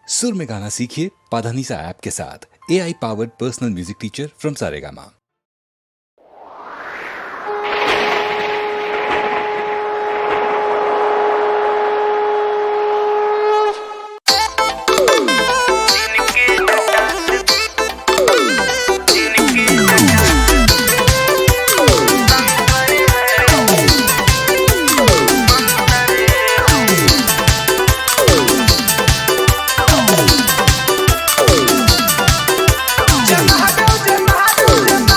सुर में गाना सीखिए पाधानीसा ऐप के साथ। AI powered personal music teacher from Saregama. जय महादेव जय महादेव जय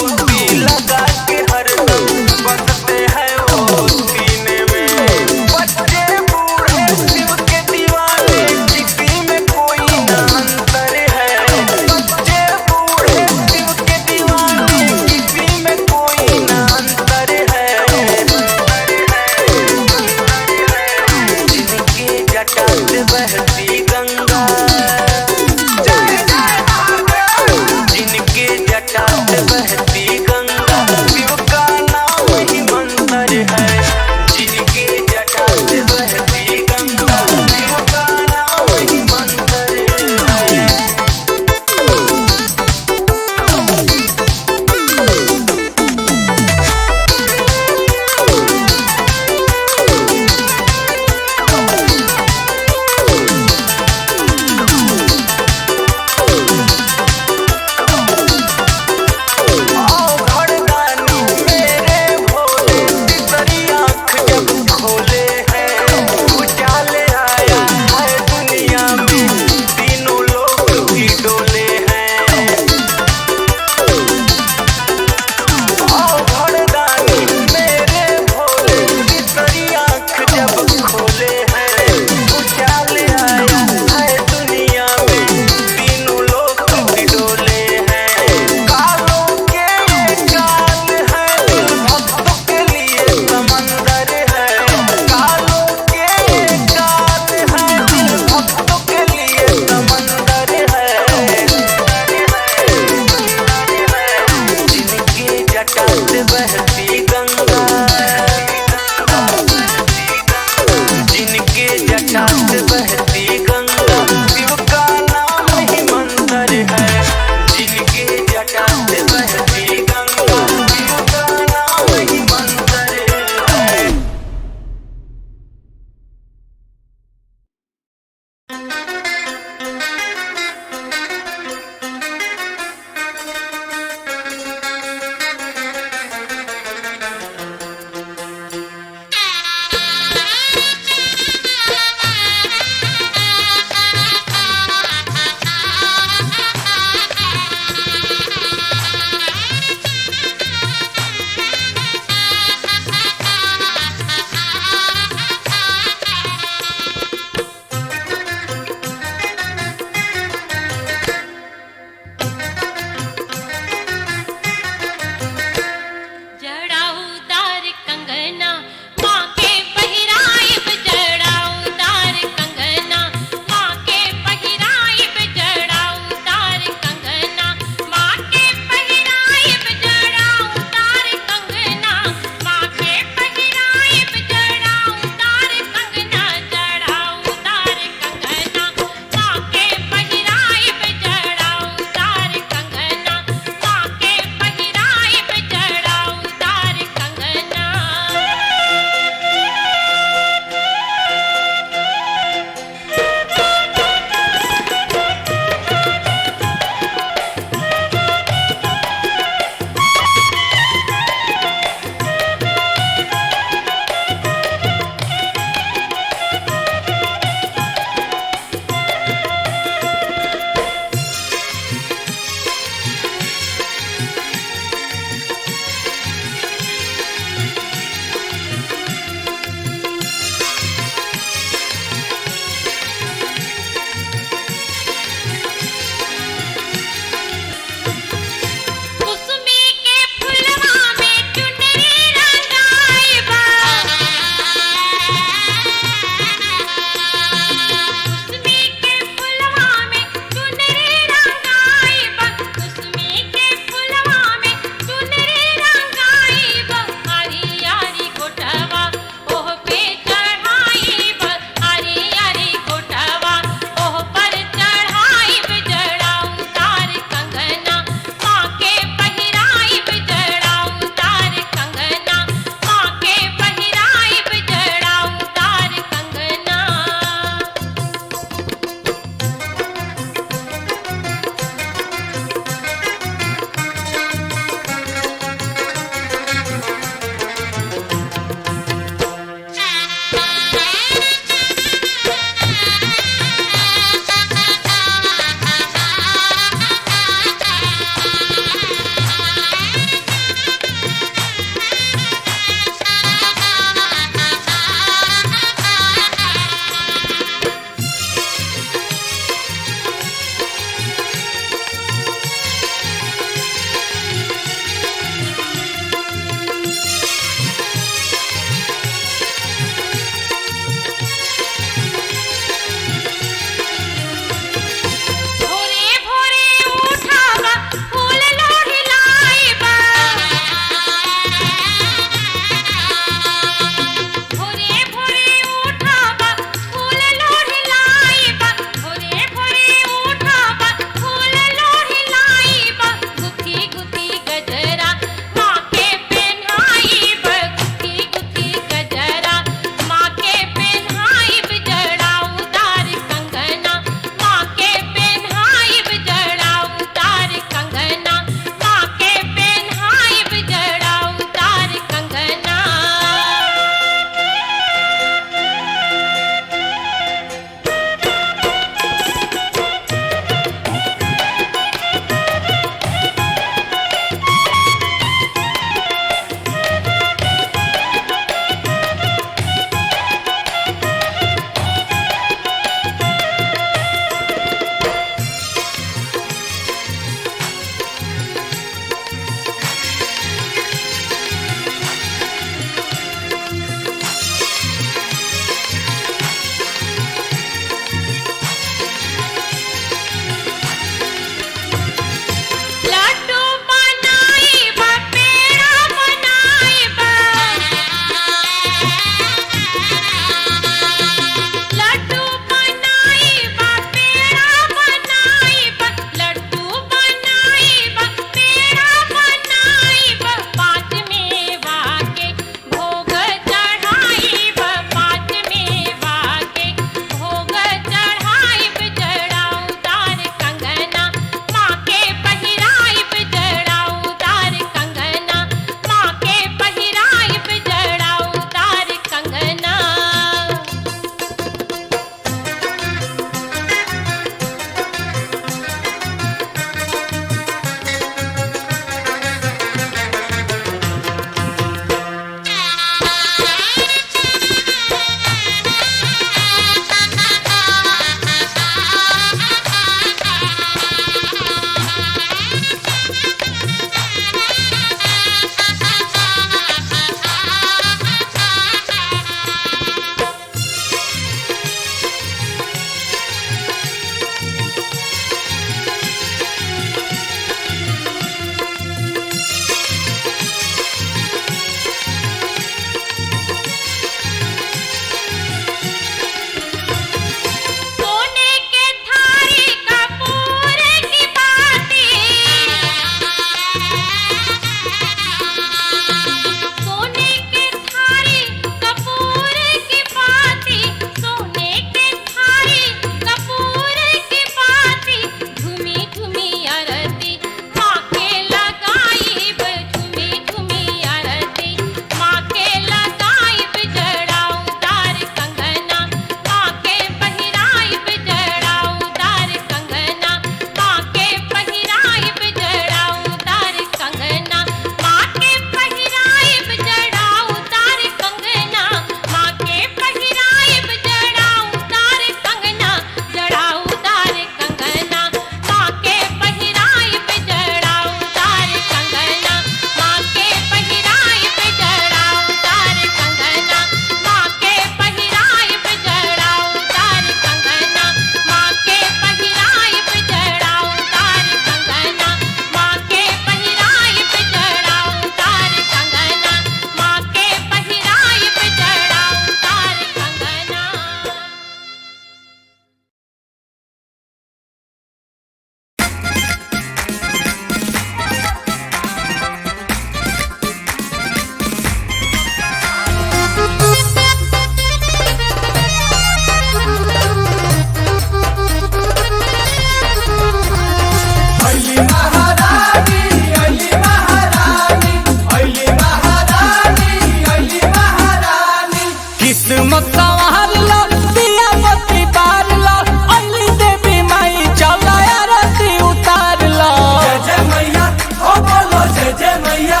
किस्मत संवार लो दिया बत्ती बार लो अली देवी माई चला आरती उतार लो। जय जय मैया ओ बोलो जय जय मैया।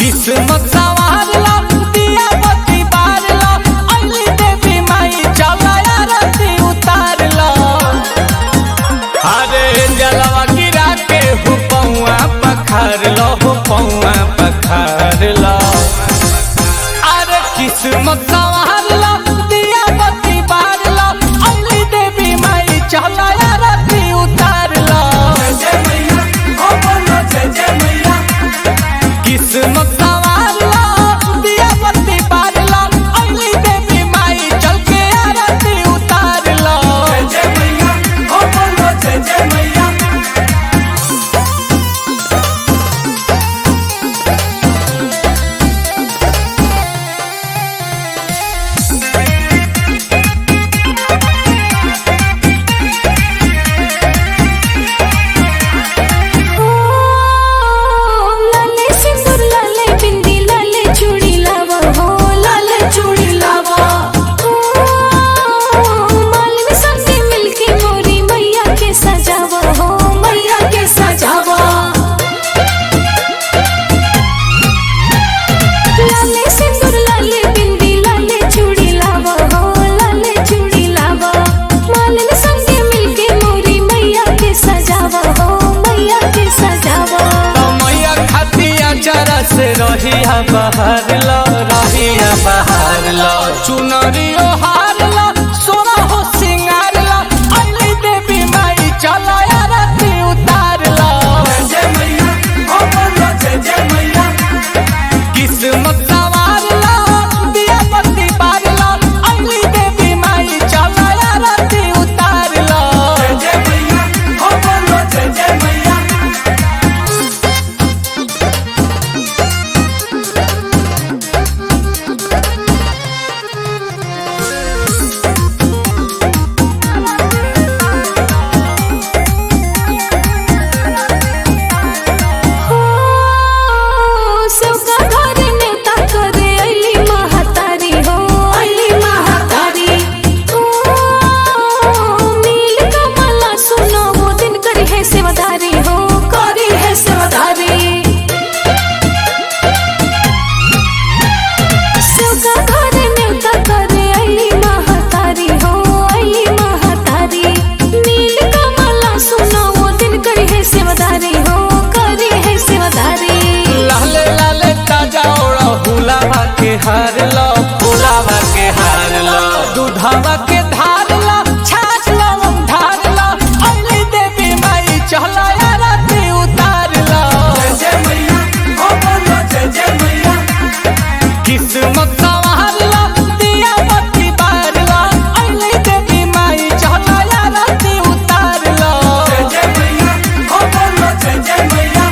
किस्मत संवार लो दिया बत्ती बार लो अली देवी माई चला आरती उतार लो। अरे जलवा गिरा के हो पौआ पखार लो हो पौआ पखार लो। अरे किस्मत संवार लो दिया बत्ती बार लो अली देवी माई चला आरती उतार लो। जय जय मैया ओ बोलो जय जय मैया। किस्मत संवार लो दिया बत्ती बार लो अली देवी माई चल के आरती उतार लो। जय जय मैया ओ बोलो जय जय मैया। लाले सिंदूर लाले बिंदी लाले चूड़ी लावा हो लाले चूड़ी लावा माल में सबसे मिलके मोरी मैया के सजावा हो मैया के सजावा। लाले सिंदूर लाले बिंदी लाले चूड़ी लावा हो लाले चूड़ी लावा माल में सबसे मिलके मोरी मैया के सजावा हो मैया के सजावा। तो मैया खातिया जरा से रहिया बहार लो रहिया बहार लो चुनरियो हार लो सोना हो सिंगार लो अली देवी माई चला आरती उतार लो। जय जय मैया ओ बोलो जय जय मैया। किस्मत संवार लो दिया बत्ती बार लो अली देवी माई चला आरती उतार लो। जय जय मैया ओ बोलो जय जय मैया। सबका घर नेता करे अली महातारी हो अली महातारी नील कमला सुनो वो दिन करी है सेवादारी हो करी है सेवादारी। सबका घर नेता करे अली महातारी हो अली महातारी नील कमला सुनो वो दिन करी है सेवादारी हो करी है सेवादारी। लाले लाले ताजा ओड़ा हुलावा के हार लो हुलावा के हार लो दूधावा के धार लो छाछ लो धार लो अली देवी माई चला आरती उतार लो। जय जय मैया ओ बोलो जय जय मैया। किस्मत संवार लो दिया बत्ती बार लो अली देवी माई चला आरती उतार लो। जय जय मैया ओ बोलो जय जय मैया।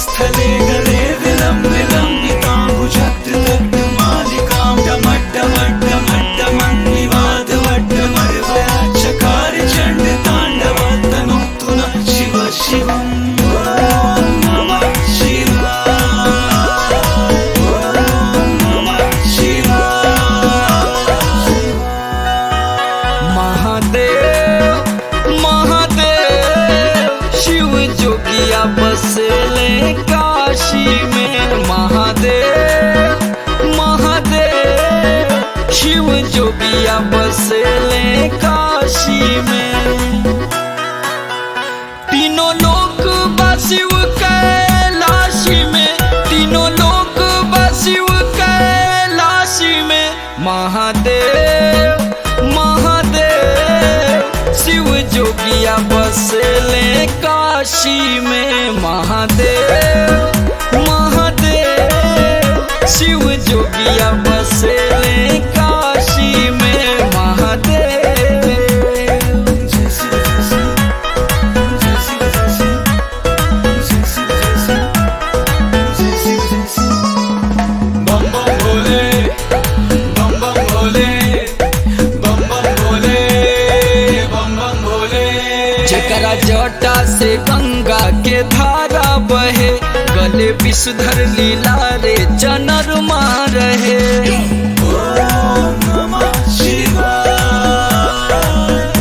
स्थले गले विलम्बितां भुजगमालिकां डमड्डमड्डमड्डमन्निवादवड्डमर्वया चकार चण्डताण्डवतनोतु नः शिव शिवम् ॐ नमः शिवाय ॐ नमः शिवाय। महादेव महादेव शिव जोगिया बसले काशी में। महादेव महादेव शिव जोगिया बसले काशी में। तीनों लोक बसिव कैलाशी में तीनों लोक बसिव कैलाशी में। महादेव महादेव शिव जोगिया बसले काशी में। महादेव महादेव शिव विषधर लीला रे जनरमा रहे। ओम नमः शिवाय,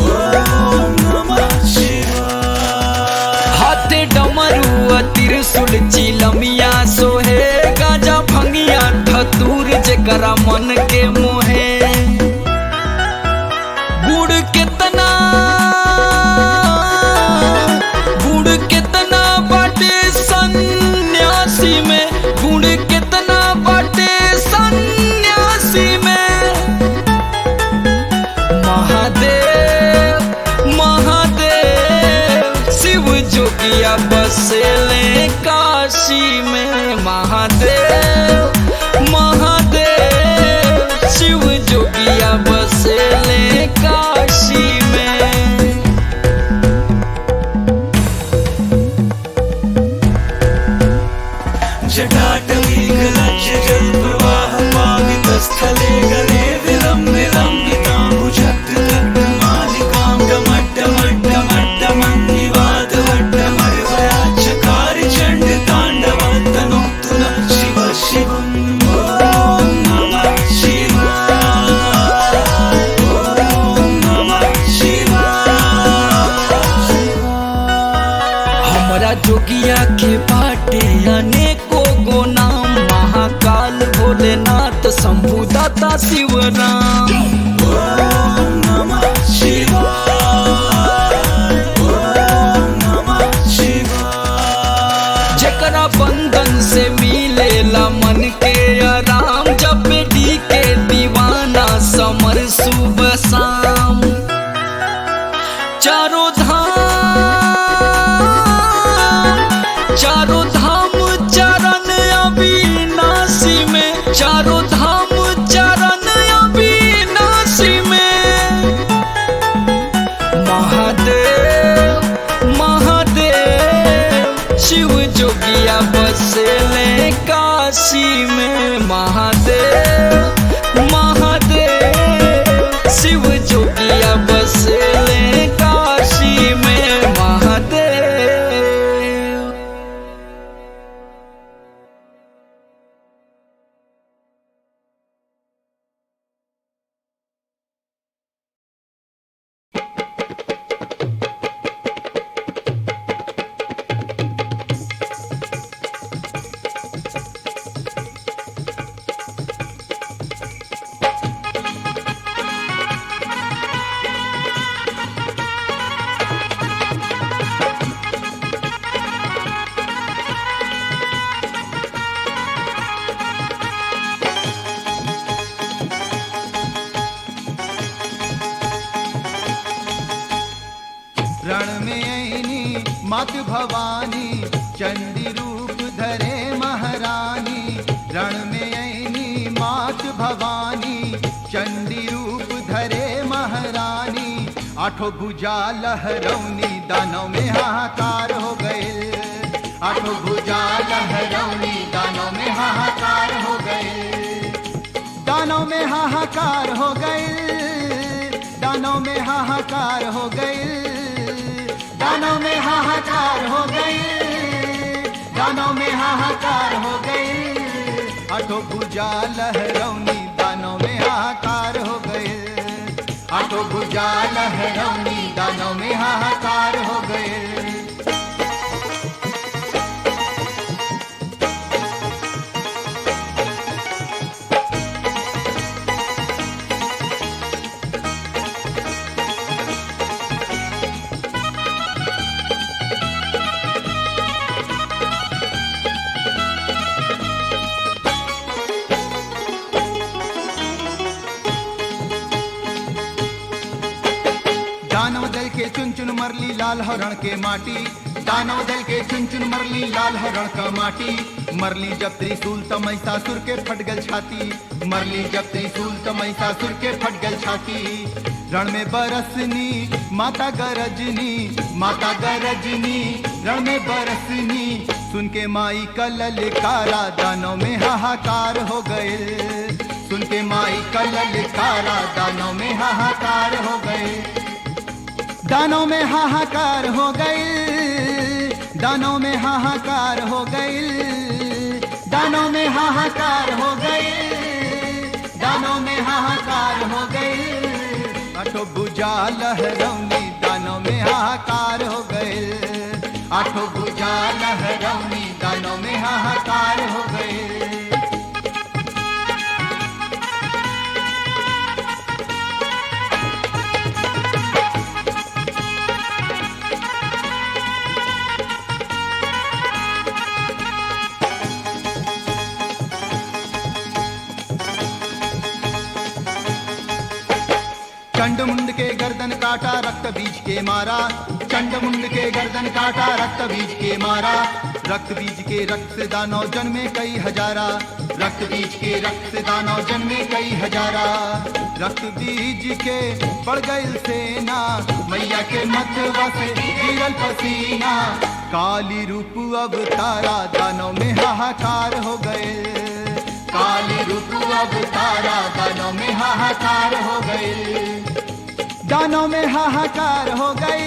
ओम नमः शिवाय। हाथे डमरू त्रिशूल चिलमिया सोहे, गाजा भंगिया धतूर जेकरा मन के मोहे। गुड़ कितना बाटे सन्यासी में, गुड़ कितना बाटे सन्यासी में। महादेव महादेव शिव जोगिया बसेले काशी में। महादेव महादेव शिव जोगिया बसेले काशी में। जटाटवी गलक्ष्य जल प्रवाह पावितस्थले गले विलम्बितां भुजगमालिकां डमड्डमड्डमड्डमं निवातवड्डमर्वयाचकार चण्डताण्डवतनोतु नः शिव शिवम्। ॐ नमः शिवाय, ॐ नमः शिवाय। हमरा जोगिया के बाटे अनेको गो नाम, महाकाल भोलेनाथ शंभुदाता शिवराम। ओम नमः शिवाय, ओम नमः शिवाय। जेकरा बंधन से मिलेला मन के आराम, जब बेटी के दीवाना समर सुबह शाम। चारों धाम चरण अविनाशी में, चारों धाम चरण अविनाशी में। महादेव महादेव शिव जोगिया बसेले काशी में। महादेव महादेव शिव जोगिया बसेले काशी में। महादेव। रण में ऐनी मात भवानी, चंडी रूप धरे महारानी। रण में ऐनी मात भवानी, चंडी रूप धरे महारानी। आठों भुजा लहरौनी, दानों में हाहाकार हो गए। आठों भुजा लहरौनी, दानों में हाहाकार हो गए। दानों में हाहाकार हो गए, दानों में हाहाकार हो गए। दानों में हाहाकार हो गए, दानों में हाहाकार हो गए। आठों भुजा लहरौनी, दानों में हाहाकार हो गए। आठों भुजा लहरौनी, दानों में हाहाकार हो गए। दानव दल के चुन चुन मरली लाल हरण के माटी। दानव दल के चुन चुन मरली लाल हरण का माटी। मरली जब त्रिशूल त महिषासुर के फट गल छाती। मरली जब त्रिशूल त महिषासुर के फट गल छाती। रण में बरसनी माता गरजनी, माता गरजनी रण में बरसनी। सुन के माई का ललकारा, दानों में हाहाकार हो गए। सुन के माई का ललकारा, दानों में हाहाकार हो गए। दानों में हाहाकार हो गए, दानों में हाहाकार हो गए। दानों में हाहाकार हो गए, दानों में हाहाकार हो गए। आठों भुजा लहरौनी दानों में हाहाकार हो गए, आठों भुजा लहरौनी दानों में हाहाकार हो गए। चंड मुंड के गर्दन काटा रक्त बीज के मारा, चंड मुंड के गर्दन काटा रक्त बीज के मारा। रक्त बीज के रक्त से दानव जन्मे कई हजारा, रक्त बीज के रक्त से दानव जन्मे कई हजारा। रक्त बीज के बढ़ गई सेना, मैया के मतवा से गिरल पसीना। काली रूप अवतारा दानव में हाहाकार हो गए, काली रूप अवतारा दानव में हाहाकार हो गए। दानों में हाहाकार हो गई,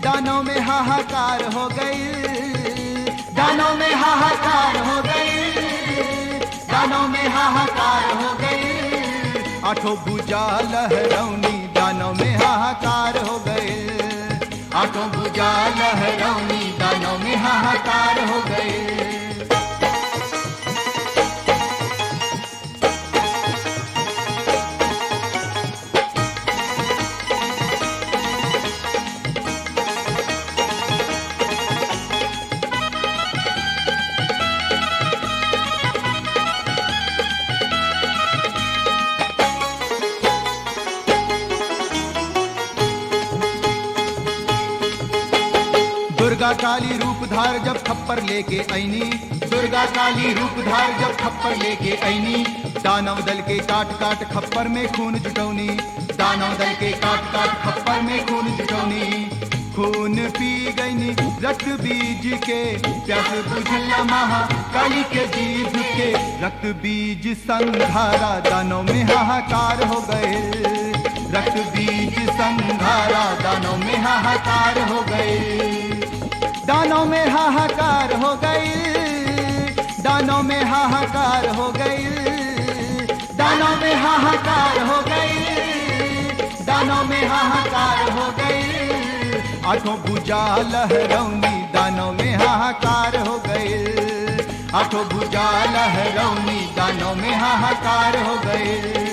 दानों में हाहाकार हो गई, दानों में हाहाकार हो गई, दानों में हाहाकार हो गई। आठों भुजा लहरौनी दानों में हाहाकार हो गए, आठों भुजा लहरौनी दानों में हाहाकार हो गए। दुर्गा काली रूप धार जब खप्पर लेके आईनी, दुर्गा काली रूप धार जब खप्पर लेके आईनी। दानव दल के काट काट खप्पर में खून जुटौनी, दानव दल के काट काट खप्पर में खून जुटौनी। खून पी गईनी रक्त बीज के, प्यास बुझला महा काली के जीभ के। रक्त बीज संघारा दानों में हाहाकार हो गए, रक्त बीज संघारा दानों में हाहाकार हो गए। दानों में हाहाकार हो गई, दानों में हाहाकार हो गई, दानों में हाहाकार हो गई, दानों में हाहाकार हो गई। आठों भुजा लहरौनी दानों में हाहाकार हो गए, आठों भुजा लहरौनी दानों में हाहाकार हो गए।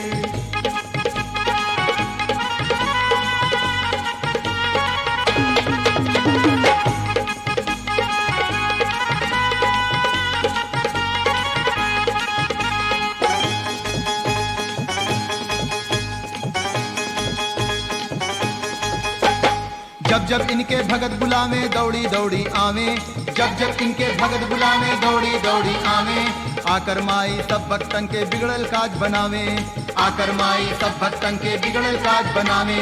जब जब इनके भगत बुलावे दौड़ी दौड़ी आवे, जब जब इनके भगत बुलावे दौड़ी दौड़ी आवे। आकर माई सब भक्तन के बिगड़ल काज बनावे, आकर माई सब भक्तन के बिगड़ल काज बनावे।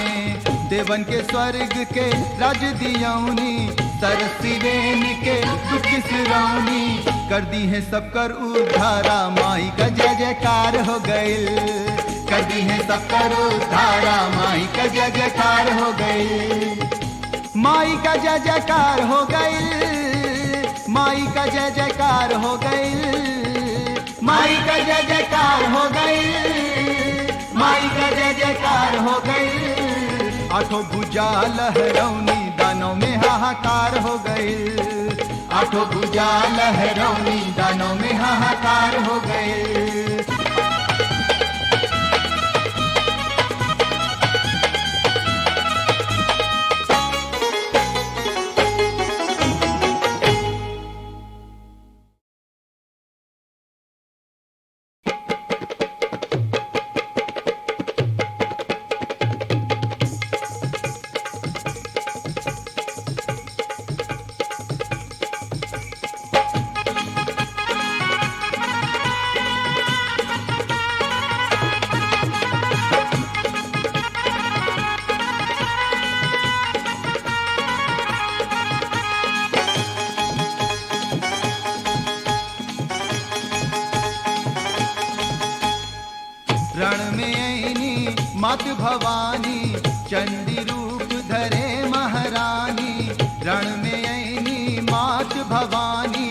देवन के स्वर्ग के राज दियौनी, सरसिवेन के दुख सिरौनी। कर दी है सब कर उद्धारा, माई का जय जयकार हो गए। कर दी है सब कर उद्धारा, माई का जय जयकार हो गए। माई का जय जयकार हो गई, माई का जय जयकार हो गई, माई का जय जयकार हो गई, माई का जय जयकार हो गई। आठों भुजा लहरौनी दानों में हाहाकार हो गए, आठों भुजा लहरौनी दानों में हाहाकार हो गए। रण में ऐनी मात भवानी, चंडी रूप धरे महारानी। रण में ऐनी मात भवानी,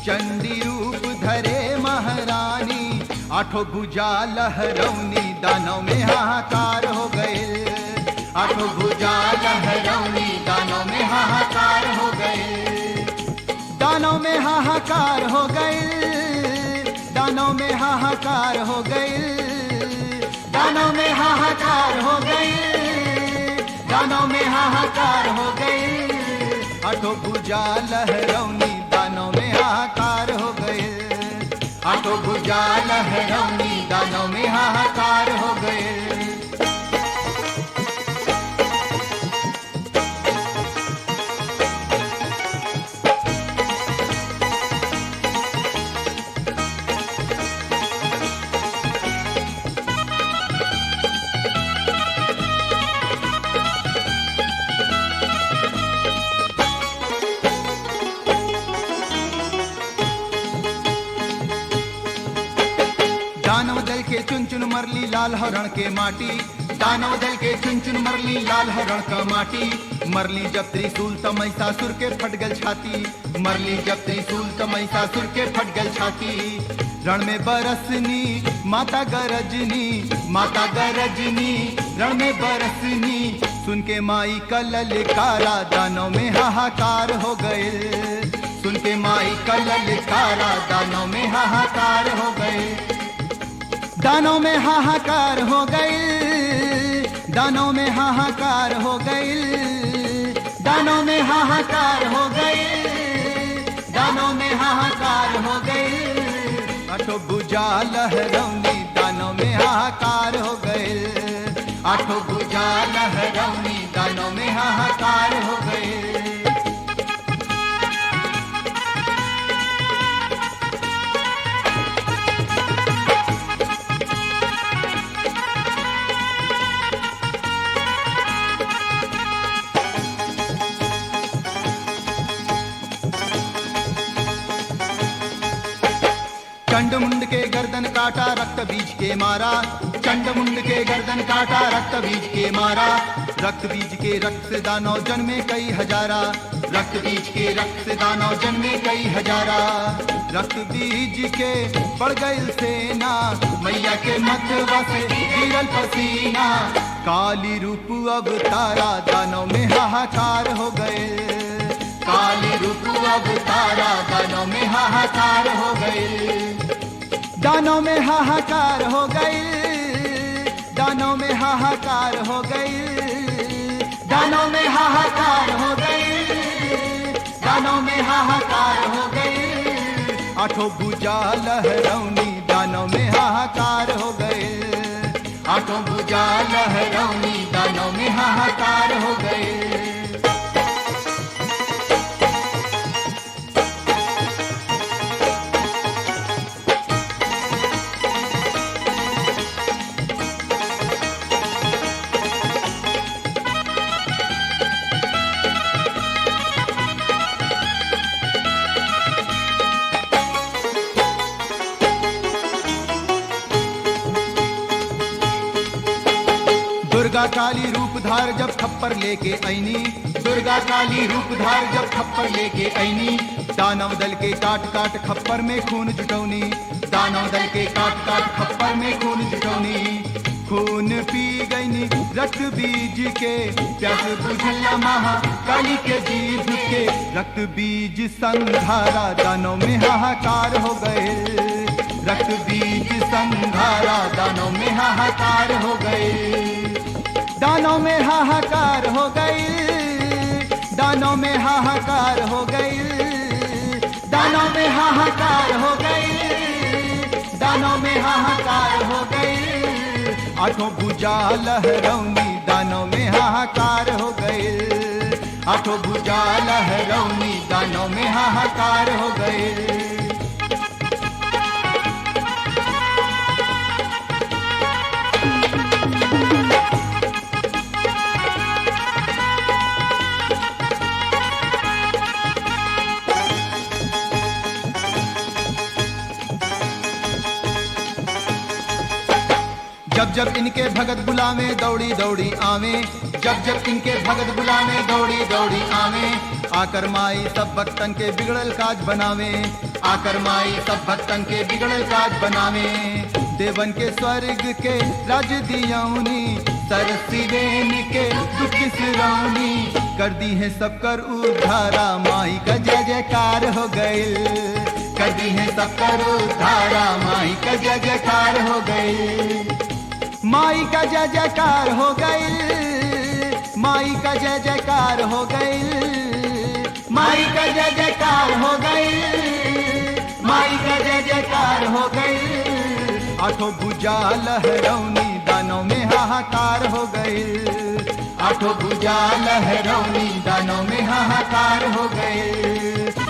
चंडी रूप धरे आठों भुजा लहरौनी दानों में हाहाकार हो गए। आठों भुजा लहरौनी दानों में हाहाकार हो गए। दानों में हाहाकार हो गए। दानों में हाहाकार हो गए। दानों में हाहाकार हो गए। दानों में हाहाकार हो गए। आठों भुजा लहरौनी दानों में हाहाकार हो गए। आठों भुजा लहरौनी दानों में हाहाकार हो गए। दानव दल के चुन चुन मरली लाल हरण के माटी। दानव दल के चुन चुन मरली लाल हरण का माटी। मरली जब त्रिशूल त महिषासुर के फट गल छाती। मरली जब त्रिशूल त महिषासुर के फट गल छाती। रण में बरसनी माता गरजनी। माता गरजनी रण में बरसनी। सुन के माई का ललकारा दानों में हाहाकार हो गए। सुन के माई का ललकारा दानों में हाहाकार हो गए। दानों में हाहाकार हो गए। दानों में हाहाकार हो गए। दानों में हाहाकार हो गए। दानों में हाहाकार हो गए। आठों भुजा लहरौनी दानों में हाहाकार हो गए। आठों भुजा लहरौनी दानों में हाहाकार हो गए। चंडमुंड के गर्दन काटा रक्त बीज के मारा। चंडमुंड के गर्दन काटा रक्त बीज के मारा। रक्त बीज के रक्त से दानव जन्मे कई हजारा। रक्त बीज के रक्त से दानव जन्मे कई हजारा। रक्त बीज के बढ़ गई सेना। मैया के मतवा से गिरल पसीना। काली रूप अवतारा दानव में हाहाकार हो गए। काली रूप अवतारा दानों में हाहाकार हो गए। दानों में हाहाकार हो गए। दानों में हाहाकार हो गए। दानों में हाहाकार हो गए। दानों में हाहाकार हो गए। आठों भुजा लहरौनी दानों में हाहाकार हो गए। आठों भुजा लहरौनी दानों में हाहाकार हो गए। दुर्गा काली रूप धार जब खप्पर लेके आईनी। दुर्गा काली रूप धार जब खप्पर लेके आईनी। दानव दल के काट काट खप्पर में खून जुटौनी। दानव दल के काट काट खप्पर में खून जुटौनी। खून पी गईनी रक्त बीज के। प्यास बुझला महा काली के जीभ के। रक्त बीज संघारा दानों में हाहाकार हो गए। रक्त बीज संघारा दानों में हाहाकार हो गए। दानों में हाहाकार हो गई। दानों में हाहाकार हो गई। दानों में हाहाकार हो गई। दानों में हाहाकार हो गई। आठों भुजा लहरौनी दानों में हाहाकार हो गए। आठों भुजा लहरौनी दानों में हाहाकार हो गए। जब जब इनके भगत बुलावे दौड़ी दौड़ी आवे। जब जब इनके भगत बुलावे दौड़ी दौड़ी आवे। आकर माई सब भक्तन के बिगड़ल काज बनावे। आकर माई सब भक्तन के बिगड़ल काज बनावे। देवन के स्वर्ग के राज दियाऊनी, सरसिवेन के दुख सिराऊनी, कर दी है सब कर उद्धारा, माई का जय जयकार हो गइल। कर दी है सब कर उद्धारा, माई का जय जयकार हो गइल। माई का जय जयकार हो गइल, माई का जय जयकार हो गइल, माई का जय जयकार हो गइल, माई का जय जयकार हो गइल। आठों भुजा लहरौनी, दानों में हाहाकार हो गइल। आठों भुजा लहरौनी, दानों में हाहाकार हो गइल।